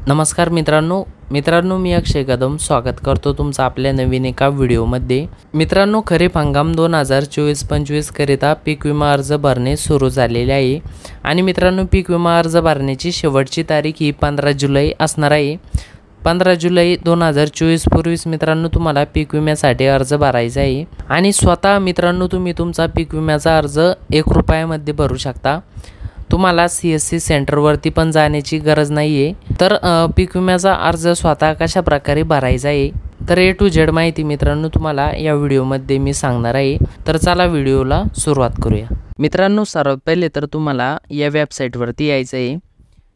नमस्कार मित्रांनो मी अक्षय कदम स्वागत करतो तुमचं आपल्या नवीन एका व्हिडिओमध्ये। मित्रांनो, खरीप हंगाम 2024-25 करिता पीक विमा अर्ज भरणे सुरू झालेले आहे आणि मित्रांनो, पीक विमा अर्ज भरण्याची शेवटची तारीख ही 15 जुलै असणार आहे। 15 जुलै 2024 पूर्वीच मित्रांनो तुम्हाला पीक विम्यासाठी अर्ज भरायचा आहे आणि स्वतः मित्रांनो तुम्ही तुमचा पीक विम्याचा अर्ज 1 रुपयामध्ये भरू शकता। तुम्हाला CSC सेंटरवरती पण जाण्याची गरज नाही आहे। तर पीक विम्याचा अर्ज स्वतः कशा प्रकारे भरायचा आहे तर A to Z माहिती मित्रांनो तुम्हाला या व्हिडिओमध्ये मी सांगणार आहे। तर चला व्हिडिओला सुरुवात करूया। मित्रांनो, सर्वात पहिले तर तुम्हाला या वेबसाईटवरती यायचं आहे।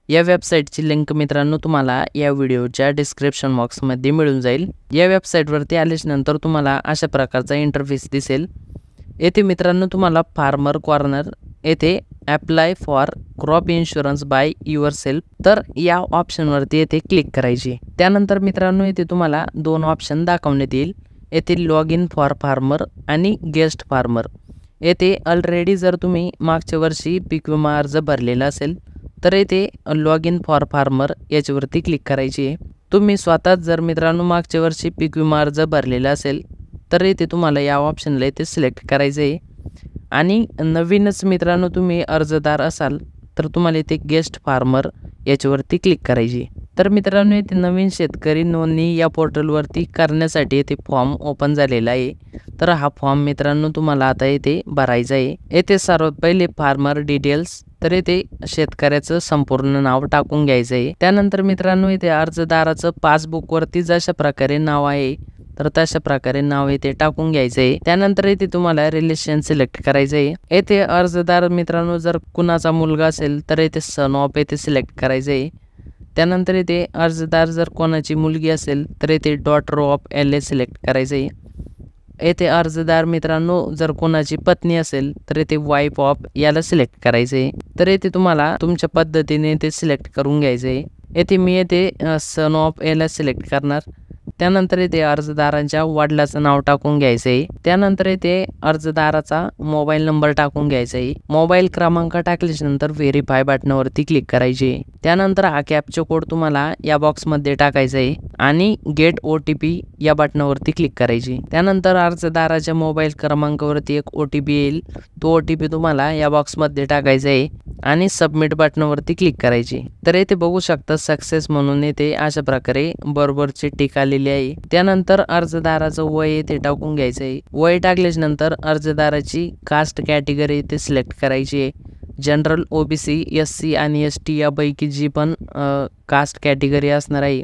या वेबसाईटची लिंक मित्रांनो तुम्हाला या व्हिडिओच्या डिस्क्रिप्शन बॉक्समध्ये मिळून जाईल। या वेबसाईटवरती आल्यानंतर तुम्हाला अशा प्रकारचा इंटरफेस दिसेल। येथे मित्रांनो तुम्हाला फार्मर कॉर्नर येथे apply for crop insurance by your self तर या ऑप्शनवरती येथे क्लिक करायची। त्यानंतर मित्रांनो येथे तुम्हाला 2 ऑप्शन दाखवण्यात येईल। येथे लॉग इन फॉर फार्मर आणि गेस्ट फार्मर। येथे ऑलरेडी जर तुम्ही मागच्या वर्षी पीक विमा अर्ज भरलेला असेल तर येथे लॉग इन फॉर फार्मर याच्यावरती क्लिक करायची आहे। तुम्ही स्वतःच जर मित्रांनो मागच्या वर्षी पीक विमा अर्ज भरलेला असेल तर येथे तुम्हाला या ऑप्शनला येथे सिलेक्ट करायचं आहे आणि नवीनच मित्रांनो तुम्ही अर्जदार असाल तर तुम्हाला इथे गेस्ट फार्मर याच्यावरती क्लिक करायची। तर मित्रांनो येथे नवीन शेतकरी नोंदणी या पोर्टलवरती करण्यासाठी येथे फॉर्म ओपन झालेला आहे। तर हा फॉर्म मित्रांनो तुम्हाला आता येथे भरायचा आहे। येथे सर्वात पहिले फार्मर डिटेल्स तर येथे शेतकऱ्याचं संपूर्ण नाव टाकून घ्यायचं आहे। त्यानंतर मित्रांनो येथे अर्जदाराचं पासबुकवरती जशा प्रकारे नाव आहे तर तशा प्रकारे नाव येथे टाकून घ्यायचं आहे। त्यानंतर येथे तुम्हाला रिलेशन सिलेक्ट करायचं आहे। येथे अर्जदार मित्रांनो जर कुणाचा मुलगा असेल तर येथे सन ऑफ येथे सिलेक्ट करायचं आहे। त्यानंतर येथे अर्जदार जर कोणाची मुलगी असेल तर येथे डॉटर ऑफ LA सिलेक्ट करायचं आहे। येथे अर्जदार मित्रांनो जर कोणाची पत्नी असेल तर येथे वाईफ ऑफ याला सिलेक्ट करायचं आहे। तर येथे तुम्हाला तुमच्या पद्धतीने ते सिलेक्ट करून घ्यायचं आहे। येथे मी येथे सन ऑफ याला सिलेक्ट करणार। त्यानंतर येथे अर्जदारांच्या वडिलाचं नाव टाकून घ्यायचं आहे। त्यानंतर येथे अर्जदाराचा मोबाईल नंबर टाकून घ्यायचा आहे। मोबाईल क्रमांक टाकल्यानंतर व्हेरीफाय बटनावरती क्लिक करायचे। त्यानंतर हा कॅप्चा कोड तुम्हाला या बॉक्समध्ये टाकायचा आहे आणि गेट OTP या बटनावरती क्लिक करायची। त्यानंतर अर्जदाराच्या मोबाईल क्रमांकावरती एक OTP येईल। तो OTP तुम्हाला या बॉक्समध्ये टाकायचा आहे आणि सबमिट बटनावरती क्लिक करायची। तर येथे बघू शकता सक्सेस म्हणून येथे अशा प्रकारे बरोबरची टिक आलेली आहे। त्यानंतर अर्जदाराचं वय येथे टाकून घ्यायचं आहे। वय टाकल्यानंतर अर्जदाराची कास्ट कॅटेगरी येथे सिलेक्ट करायची आहे। जनरल, OBC, SC आणि ST यापैकी जी पण कास्ट कॅटेगरी असणार आहे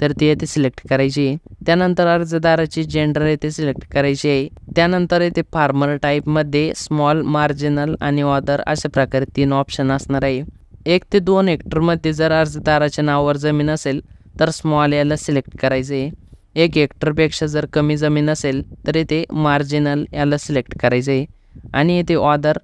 तर ती येथे सिलेक्ट करायची आहे। त्यानंतर अर्जदाराची जेंडर येथे सिलेक्ट करायची आहे। त्यानंतर येथे फार्मर टाईपमध्ये स्मॉल, मार्जिनल आणि अदर अशा प्रकारे 3 ऑप्शन असणार आहे। 1 ते 2 हेक्टरमध्ये जर अर्जदाराच्या नावावर जमीन असेल तर स्मॉल याला सिलेक्ट करायचं आहे। 1 हेक्टरपेक्षा जर कमी जमीन असेल तर येथे मार्जिनल याला सिलेक्ट करायचं आहे आणि येथे ऑदर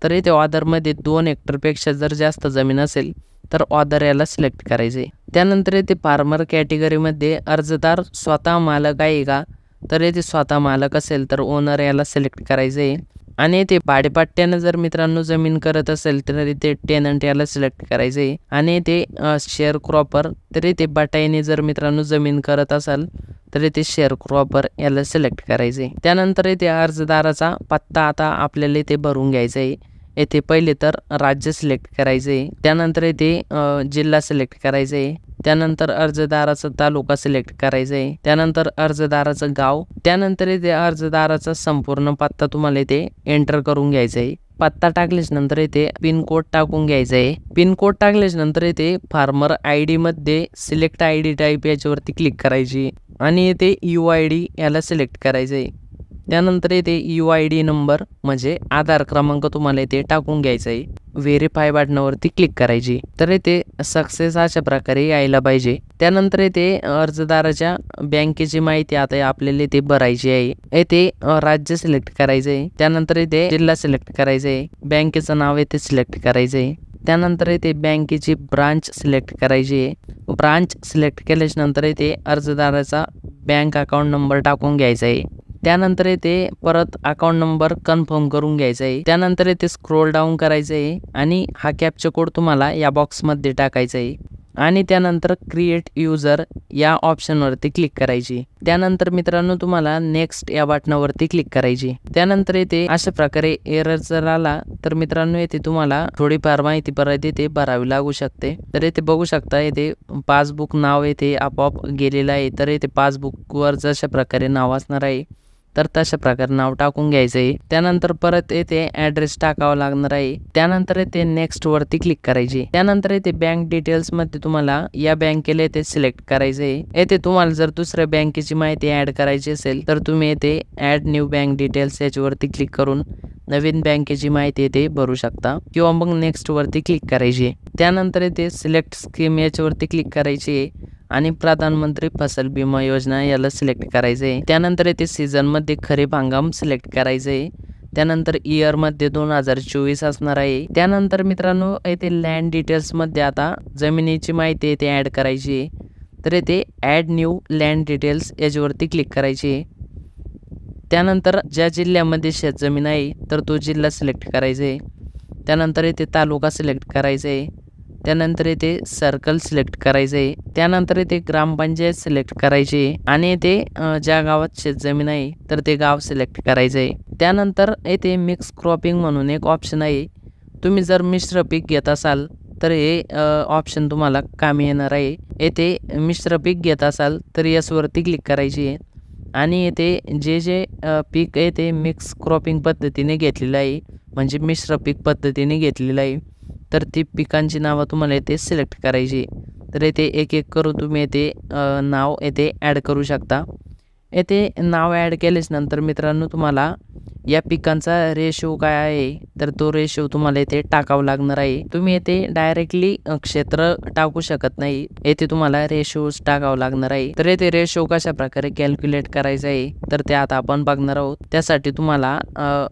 तर येथे ऑदरमध्ये 2 हेक्टरपेक्षा जर जास्त जमीन असेल तर ऑदर याला सिलेक्ट करायचे। त्यानंतर येथे फार्मर कॅटेगरीमध्ये अर्जदार स्वतः मालक आहे का तर येथे स्वतः मालक असेल तर ओनर याला सिलेक्ट करायचं आहे आणि येथे भाडेपट्ट्याने जर मित्रांनो जमीन करत असेल तर येथे टेनंट याला सिलेक्ट करायचं आहे आणि येथे शेअर क्रॉपर तर येथे बटाईने जर मित्रांनो जमीन करत असाल तर येथे शेअर क्रॉपर याला सिलेक्ट करायचं आहे। त्यानंतर येथे अर्जदाराचा पत्ता आता आपल्याला इथे भरून घ्यायचा आहे। येथे पहिले तर राज्य सिलेक्ट करायचं आहे। त्यानंतर येथे जिल्हा सिलेक्ट करायचं आहे। त्यानंतर अर्जदाराचा तालुका सिलेक्ट करायचा आहे। त्यानंतर अर्जदाराचं गाव। त्यानंतर येथे अर्जदाराचा संपूर्ण पत्ता तुम्हाला इथे एंटर करून घ्यायचा आहे। पत्ता टाकल्यानंतर येथे पिन कोड टाकून घ्यायचा आहे। पिन कोड टाकल्यानंतर येथे फार्मर ID मध्ये सिलेक्ट ID टाईप याच्यावरती क्लिक करायची आणि येथे UID याला सिलेक्ट करायचं आहे। त्यानंतर येथे UID नंबर म्हणजे आधार क्रमांक तुम्हाला इथे टाकून घ्यायचा आहे। व्हेरीफाय बटनावरती क्लिक करायची। तर येथे सक्सेस अशा प्रकारे यायला पाहिजे। त्यानंतर येथे अर्जदाराच्या बँकेची माहिती आता आपल्याला इथे भरायची आहे। येथे राज्य सिलेक्ट करायचं आहे। त्यानंतर येथे जिल्हा सिलेक्ट करायचं आहे। बँकेचं नाव येथे सिलेक्ट करायचं आहे। त्यानंतर येथे बँकेची ब्रांच सिलेक्ट करायची आहे। ब्रांच सिलेक्ट केल्यानंतर येथे अर्जदाराचा बँक अकाउंट नंबर टाकून घ्यायचा आहे। त्यानंतर येथे परत अकाउंट नंबर कन्फर्म करून घ्यायचा आहे। त्यानंतर येथे स्क्रोल डाऊन करायचं आहे आणि हा कॅप्चा कोड तुम्हाला या बॉक्समध्ये टाकायचा आहे आणि त्यानंतर क्रिएट युजर या ऑप्शनवरती क्लिक करायची। त्यानंतर मित्रांनो तुम्हाला नेक्स्ट या बटनावरती क्लिक करायची। त्यानंतर येथे अशा प्रकारे एरर जर आला तर मित्रांनो येथे तुम्हाला थोडीफार माहिती परत येथे भरावी लागू शकते। तर येथे बघू शकता येथे पासबुक नाव येथे आपोआप गेलेलं आहे। तर येथे पासबुकवर जशा प्रकारे नाव असणार आहे तर तशा प्रकारे नाव टाकून घ्यायचं आहे। त्यानंतर परत येथे ॲड्रेस टाकावा लागणार आहे। त्यानंतर येथे नेक्स्ट वरती क्लिक करायची। त्यानंतर येथे बँक डिटेल्स मध्ये तुम्हाला या बँकेला येथे सिलेक्ट करायचं आहे। येथे तुम्हाला जर दुसऱ्या बँकेची माहिती ऍड करायची असेल तर तुम्ही येथे ऍड न्यू बँक डिटेल्स याच्यावरती क्लिक करून नवीन बँकेची माहिती येथे भरू शकता किंवा मग नेक्स्ट वरती क्लिक करायची। त्यानंतर येथे सिलेक्ट स्कीम याच्यावरती क्लिक करायची आहे आणि प्रधानमंत्री फसल बीमा योजना याला सिलेक्ट करायचे आहे। त्यानंतर येथे सीझन मध्ये खरीप हंगाम सिलेक्ट करायचे आहे। त्यानंतर इयर मध्ये 2024 असणार आहे। त्यानंतर मित्रांनो येथे लँड डिटेल्स मध्ये आता जमिनीची माहिती येथे ऍड करायची आहे। तर येथे ऍड न्यू लँड डिटेल्स याच्यावरती क्लिक करायची आहे। त्यानंतर ज्या जिल्ह्यामध्ये शेतजमीन आहे तर तो जिल्हा सिलेक्ट करायचा आहे। त्यानंतर येथे तालुका सिलेक्ट करायचा आहे। त्यानंतर येथे सर्कल सिलेक्ट करायचे आहे। त्यानंतर येथे ग्रामपंचायत सिलेक्ट करायची आहे आणि येथे ज्या गावात शेतजमीन आहे तर ते गाव सिलेक्ट करायचे आहे। त्यानंतर येथे मिक्स क्रॉपिंग म्हणून एक ऑप्शन आहे। तुम्ही जर मिश्र पीक घेत असाल तर हे ऑप्शन तुम्हाला कामी येणार आहे। येथे मिश्र पीक घेत असाल तर यावरती क्लिक करायची आहे आणि येथे जे पीक आहे ते मिक्स क्रॉपिंग पद्धतीने घेतलेलं आहे, म्हणजे मिश्र पीक पद्धतीने घेतलेलं आहे, तर ती पिकांची नावं तुम्हाला येथे सिलेक्ट करायची। तर येथे एक एक करून तुम्ही येथे नाव येथे ॲड करू शकता। येथे नाव ॲड केल्याच नंतर मित्रांनो तुम्हाला या पिकांचा रेशो काय आहे तर तो रेशो तुम्हाला येथे टाकावा लागणार आहे। तुम्ही येथे डायरेक्टली क्षेत्र टाकू शकत नाही, येथे तुम्हाला रेशोज टाकावा लागणार आहे। तर येथे रेशो कशा प्रकारे कॅल्क्युलेट करायचा आहे तर ते आता आपण बघणार आहोत। त्यासाठी तुम्हाला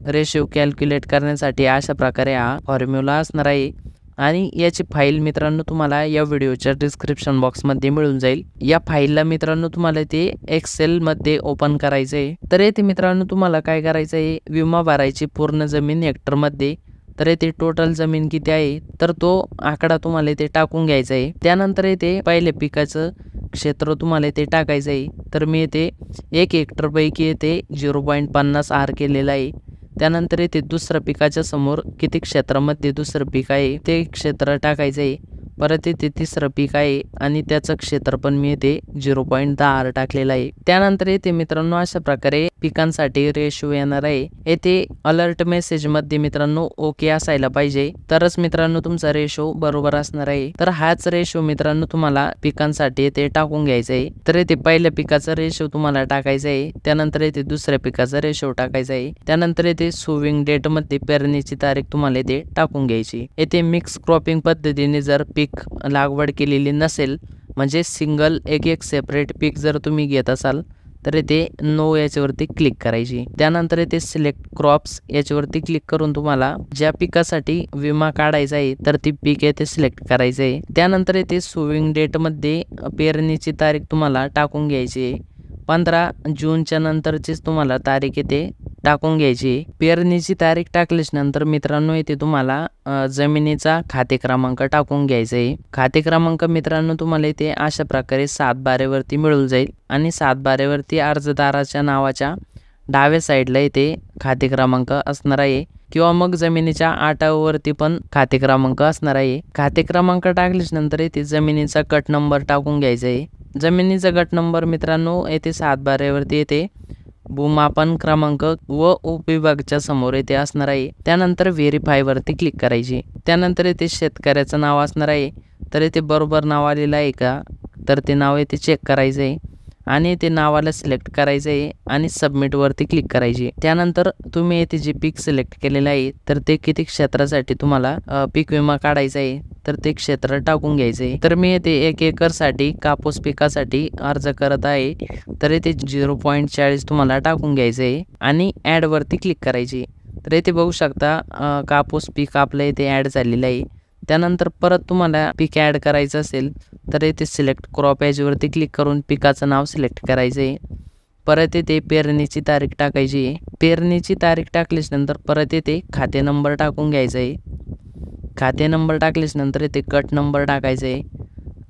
रेशो कॅल्क्युलेट करण्यासाठी अशा प्रकारे हा फॉर्म्युला असणार आहे आणि याची फाईल मित्रांनो तुम्हाला या व्हिडिओच्या डिस्क्रिप्शन बॉक्समध्ये मिळून जाईल। या फाईलला मित्रांनो तुम्हाला ते एक्सेल मध्ये ओपन करायचं आहे। तर येथे मित्रांनो तुम्हाला काय करायचं आहे, विमा भरायची पूर्ण जमीन हेक्टरमध्ये, तर येथे टोटल जमीन किती आहे तर तो आकडा तुम्हाला इथे टाकून घ्यायचा आहे। त्यानंतर येथे पहिले पिकाचं क्षेत्र तुम्हाला इथे टाकायचं आहे। तर मी येथे 1 हेक्टर पैकी येथे 0.50 आर केलेला आहे। त्यानंतर येथे दुसऱ्या पिकाच्या समोर किती क्षेत्रामध्ये दुसरं पीक आहे ते क्षेत्र टाकायचं आहे। परत येथे तिसरं पीक आहे आणि त्याचं क्षेत्र पण मी येथे 0.10 आर टाकलेलं आहे। त्यानंतर येथे मित्रांनो अशा प्रकारे पिकांसाठी रेशो येणार आहे। येथे अलर्ट मेसेज मध्ये मित्रांनो ओके असायला पाहिजे, तरच मित्रांनो तुमचा रेशो बरोबर असणार आहे। तर हाच रेशो मित्रांनो तुम्हाला पिकांसाठी येथे टाकून घ्यायचा आहे। तर येथे पहिल्या पिकाचा रेशो तुम्हाला टाकायचा आहे। त्यानंतर येथे दुसऱ्या पिकाचा रेशो टाकायचा आहे। त्यानंतर येथे सोविंग डेट मध्ये पेरणीची तारीख तुम्हाला येथे टाकून घ्यायची। येथे मिक्स क्रॉपिंग पद्धतीने जर पीक लागवड केलेली नसेल, म्हणजे सिंगल एक सेपरेट पीक जर तुम्ही घेत असाल तर येथे नो याच्यावरती क्लिक करायची। त्यानंतर येथे सिलेक्ट क्रॉप्स याच्यावरती क्लिक करून तुम्हाला ज्या पिकासाठी विमा काढायचा आहे तर ती पीक येथे सिलेक्ट करायचं आहे। त्यानंतर येथे सोविंग डेट मध्ये पेरणीची तारीख तुम्हाला टाकून घ्यायची आहे। 15 जूनच्या नंतरचीच तुम्हाला तारीख येथे टाकून घ्यायची। पेरणीची तारीख टाकल्याच नंतर मित्रांनो येथे तुम्हाला जमिनीचा खाते क्रमांक टाकून घ्यायचा आहे। खाते क्रमांक मित्रांनो तुम्हाला इथे अशा प्रकारे 7/12 वरती मिळून जाईल आणि 7/12 वरती अर्जदाराच्या नावाच्या डाव्या साईडला इथे खाते क्रमांक असणार आहे किंवा मग जमिनीच्या 8 वरती पण खाते क्रमांक असणार आहे। खाते क्रमांक टाकल्याच नंतर इथे जमिनीचा गट नंबर टाकून घ्यायचा आहे। जमिनीचा गट नंबर मित्रांनो येथे 7/12 वरती येथे भूमापन क्रमांक व उपविभागाच्या समोर येथे असणार आहे। त्यानंतर व्हेरीफाय वरती क्लिक करायची। त्यानंतर येथे शेतकऱ्याचं नाव असणार आहे, तर येथे बरोबर नाव आलेलं आहे का तर ते नाव येथे चेक करायचं आहे आणि ते नावाला सिलेक्ट करायचं आहे आणि सबमिट वरती क्लिक करायची। त्यानंतर तुम्ही येथे जे पीक सिलेक्ट केलेलं आहे तर ते किती क्षेत्रासाठी तुम्हाला पीक विमा काढायचा आहे तर ते क्षेत्र टाकून घ्यायचे। तर मी येथे 1 एकर साठी कापूस पिकासाठी अर्ज करत आहे, तर येथे 0.40 तुम्हाला टाकून घ्यायचे आणि ऍड वरती क्लिक करायची। तर येथे बघू शकता कापूस पीक आपल्या इथे ऍड झालेलं आहे। त्यानंतर परत तुम्हाला पीक ऍड करायचं असेल तर येथे सिलेक्ट क्रॉप याच्यावरती क्लिक करून पिकाचं नाव सिलेक्ट करायचे। परत येथे पेरणीची तारीख टाकायची आहे। पेरणीची तारीख टाकल्याच नंतर परत येथे खाते नंबर टाकून घ्यायचा आहे। खाते नंबर टाकल्याच नंतर येथे गट नंबर टाकायचा आहे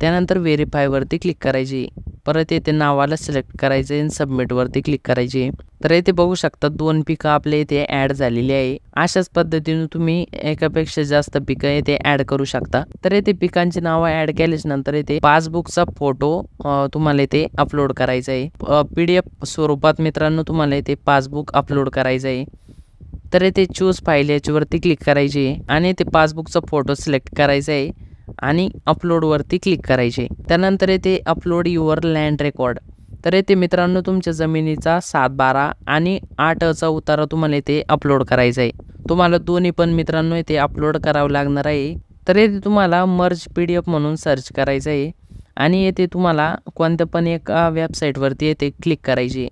त्यानंतर व्हेरीफायवरती क्लिक करायची, परत येथे नावाला सिलेक्ट करायचं आहे आणि सबमिटवरती क्लिक करायची. तर येथे बघू शकता 2 पिकं आपल्या इथे ॲड झालेली आहे. अशाच पद्धतीने तुम्ही एकापेक्षा जास्त पिकं येथे ॲड करू शकता. तर येथे पिकांची नावं ॲड केल्याच्या नंतर येथे पासबुकचा फोटो तुम्हाला इथे अपलोड करायचा आहे. PDF स्वरूपात मित्रांनो तुम्हाला इथे पासबुक अपलोड करायचं आहे. तर येथे चूज फाईल याच्यावरती क्लिक करायची आणि ते पासबुकचा फोटो सिलेक्ट करायचा आहे आणि अपलोडवरती क्लिक करायचे. त्यानंतर येथे अपलोड युअर लँड रेकॉर्ड. तर येथे मित्रांनो तुमच्या जमिनीचा 7/12 आणि 8चा उतारा तुम्हाला इथे अपलोड करायचा आहे. तुम्हाला दोन्ही पण मित्रांनो इथे अपलोड करावं लागणार आहे. तर येथे तुम्हाला मर्ज PDF म्हणून सर्च करायचं आहे आणि येथे तुम्हाला कोणत्या पण एका वेबसाईटवरती येथे क्लिक करायची.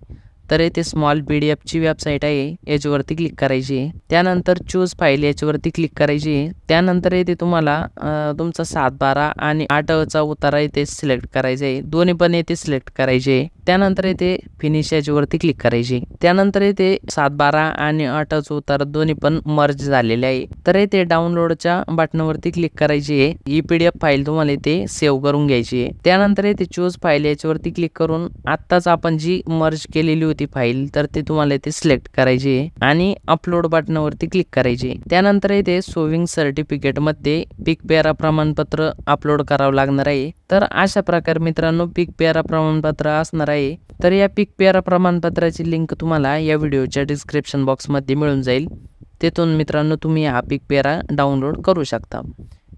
तर येथे स्मॉल PDFची वेबसाईट आहे, याच्यावरती क्लिक करायची. त्यानंतर चूज फाईल याच्यावरती क्लिक करायची. त्यानंतर येथे तुम्हाला तुमचा 7/12 आणि 8चा उतारा इथे सिलेक्ट करायचा आहे. दोन्ही पण येथे सिलेक्ट करायचे. त्यानंतर येथे फिनिश याच्यावरती क्लिक करायची. त्यानंतर येथे 7/12 आणि 8चा उतारा दोन्ही पण मर्ज झालेले आहे. तर येथे डाउनलोडच्या बटनावरती क्लिक करायची आहे. ही PDF फाईल तुम्हाला इथे सेव्ह करून घ्यायची आहे. त्यानंतर येथे चूज फाईल याच्यावरती क्लिक करून आत्ताच आपण जी मर्ज केलेली होती फाईल तर ते तुम्हाला इथे सिलेक्ट करायची आहे आणि अपलोड बटनावरती क्लिक करायची. त्यानंतर येथे सोविंग सर्टिफिकेट मध्ये पीक पेरा प्रमाणपत्र अपलोड करावं लागणार आहे. तर अशा प्रकारे मित्रांनो पीक पेरा प्रमाणपत्र असणार आहे. तर या पीक पेरा प्रमाणपत्राची लिंक तुम्हाला या व्हिडिओच्या डिस्क्रिप्शन बॉक्समध्ये मिळून जाईल. तेथून मित्रांनो तुम्ही हा पीक पेरा डाउनलोड करू शकता.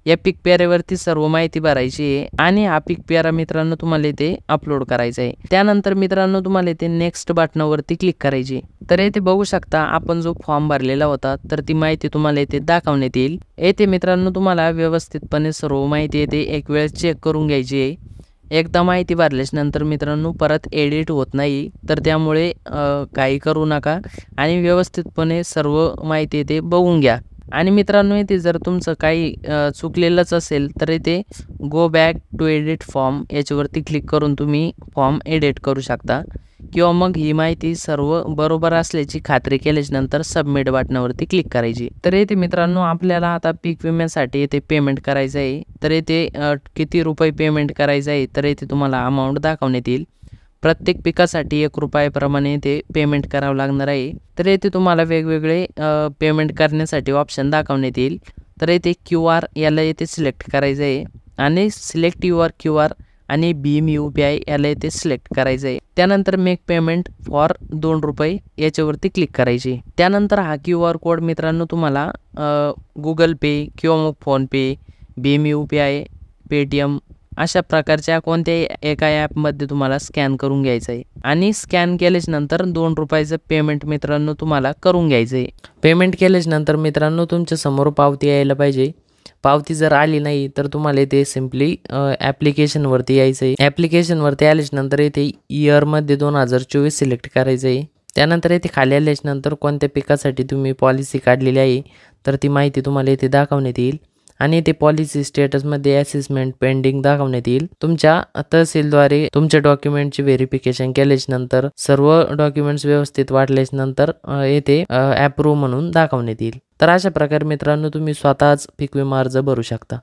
या पीक पेऱ्यावरती सर्व माहिती भरायची आहे आणि हा पीक पेरा मित्रांनो तुम्हाला इथे अपलोड करायचा आहे. त्यानंतर मित्रांनो तुम्हाला इथे नेक्स्ट बटनावरती क्लिक करायची. तर येथे बघू शकता आपण जो फॉर्म भरलेला होता तर ती माहिती तुम्हाला इथे दाखवण्यात येईल. येथे मित्रांनो तुम्हाला व्यवस्थितपणे सर्व माहिती येथे एक वेळ चेक करून घ्यायची आहे. एकदा माहिती भरल्याच्या नंतर मित्रांनो परत एडिट होत नाही, तर त्यामुळे काही करू नका आणि व्यवस्थितपणे सर्व माहिती येथे बघून घ्या. आणि मित्रांनो इथे जर तुमचं काही चुकलेलंच असेल तर इथे go back to edit form याच्यावरती क्लिक करून तुम्ही फॉर्म एडिट करू शकता किंवा मग ही माहिती सर्व बरोबर असल्याची खात्री केल्याच्या नंतर सबमिट बटनावरती क्लिक करायची. तर येथे मित्रांनो आपल्याला आता पीक विम्यासाठी येथे पेमेंट करायचं आहे. तर येथे किती रुपये पेमेंट करायचं आहे तर येथे तुम्हाला अमाऊंट दाखवण्यात येईल. प्रत्येक पिकासाठी 1 रुपयाप्रमाणे येथे पेमेंट करावं लागणार आहे. तर येथे तुम्हाला वेगवेगळे पेमेंट करण्यासाठी ऑप्शन दाखवण्यात येईल. तर येथे QR याला येथे सिलेक्ट करायचं आहे आणि सिलेक्ट युअर QR आणि भीम UPI याला येथे सिलेक्ट करायचं आहे. त्यानंतर मेक पेमेंट फॉर 2 रुपये याच्यावरती क्लिक करायची. त्यानंतर हा QR कोड मित्रांनो तुम्हाला Google Pay किंवा मग फोनपे, भीम UPI, Paytm अशा प्रकारच्या कोणत्याही एका ॲपमध्ये तुम्हाला स्कॅन करून घ्यायचं आहे आणि स्कॅन केल्याच्या नंतर 2 रुपयाचं पेमेंट मित्रांनो तुम्हाला करून घ्यायचं आहे. पेमेंट केल्याच्या नंतर मित्रांनो तुमच्या समोर पावती यायला पाहिजे. पावती जर आली नाही तर तुम्हाला इथे सिम्पली ॲप्लिकेशनवरती यायचं आहे. ॲप्लिकेशनवरती आल्याच्या नंतर इथे इयरमध्ये 2024 सिलेक्ट करायचं आहे. त्यानंतर इथे खाली आल्याच्या नंतर कोणत्या पिकासाठी तुम्ही पॉलिसी काढलेली आहे तर ती माहिती तुम्हाला इथे दाखवण्यात येईल आणि ते पॉलिसी स्टेटसमध्ये असेसमेंट पेंडिंग दाखवण्यात येईल. तुमच्या तहसीलद्वारे तुमच्या डॉक्युमेंटची व्हेरिफिकेशन केल्याच्या नंतर सर्व डॉक्युमेंट्स व्यवस्थित वाटल्याच्या नंतर येथे अप्रूव्ह म्हणून दाखवण्यात येईल. तर अशा प्रकारे मित्रांनो तुम्ही स्वतःच पीक विमा अर्ज भरू शकता.